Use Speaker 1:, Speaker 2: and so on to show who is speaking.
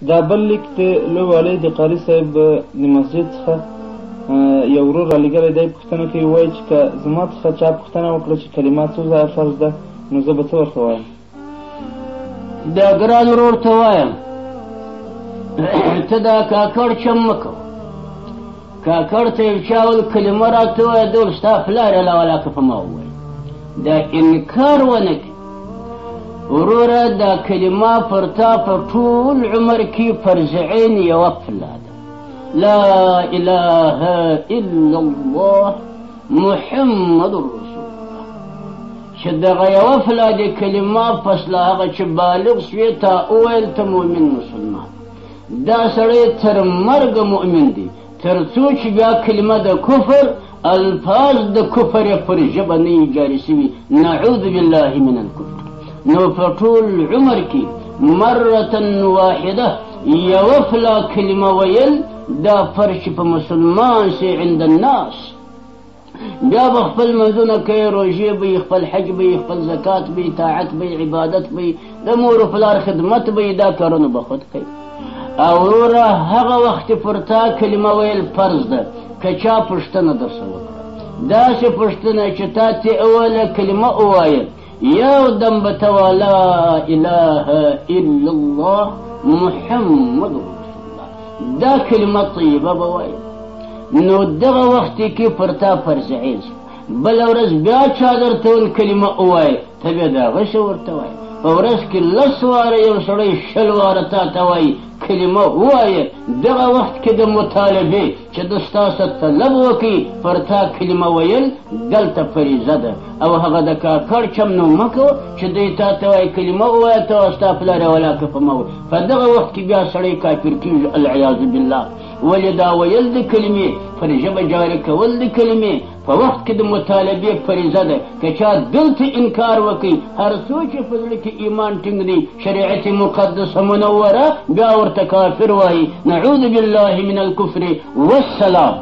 Speaker 1: دا بل لیک د لوی د قاري صاحب د مسجد څخه یو ورور رالیږلی دی، پوښتنه کوي، وایي چې که زما څخه چا پوښتنه وکړه چې کلمه څو ځایه فرض ده، نو زه به څه ورته وایم؟
Speaker 2: دا ګران ورور ته وایم ته دا کاکړ چم مه کوه. کاکړ ته یو چا ول کلمه راته ووایه، ده ول ستا پلار یې لاولاکه په ما ووایي. دا انکار ونه کړي وروره، دا کلمه پر تا په ټول عمر کې فرض عین یوه پله ده، لا اله الا الله محمد رسول الله. چې دغه یوه پله د کلمه پس له هغه چې بالغ شوې تا وویل ته مؤمن مسلمان، دا سړی تر مرګه مؤمن دی، تر څو چې بیا کلمه د کفر الفاظ د کفر یې پر ژبه نه وي جاري شوي، نعوذ بالله من الکفر. نو په ټول عمر کې مرة واحده یوه پله کلمه ویل دا فرض په مسلمان سي عند الناس. بیا به خپل منځونه کوي، روژې به یې، خپل حج به یې، خپل زکات به یې، طاعت به یې، عبادت به یې، د مور و پلار خدمت به یې، دا کارونه به خود کوي. او وروره هغه وخت پر تا کلمه ویل فرض ده که چا پوښتنه درسه وکړه، داسې پوښتنه چې تا ترې اوله کلمه ووایه، یو دم به ته وایه لا اله الا الله محمد رسول الله، دا کلمه طیبه به وایه. نو دغه وخت کې پر تا فرض عین شو. بله ورځ بیا چا درته ول کلمه ووایه، ته بیا د هغه شی ورته وایه. په ورځ کې 10 واره یو سړی 20 واره تا ته وایي کلمه ووایه، دغه وخت کې د مطالبې چې د ستاسو طلب وکړي پر تا کلمه ویل دلته فریضه ده. او هغه د کاکړ چم نو مه کوه چې دوی تا ته وایي کلمه ووایه، ته ستا پلار یې ولاکه په ما وایي. په دغه وخت کې بیا سړی کافر کېږي العیاذ بالله. ولې دا ویل د کلمې پر ژبه جاري کول د کلمې په وخت کې د مطالبې فریضه ده. که چا دلته انکار وکړي، هر څو چې په زړه کې ایمان ټینګ دی، شریعت مقدسه منوره، بیا ورته کافر وایي. نعوذ بالله من الکفر والسلام.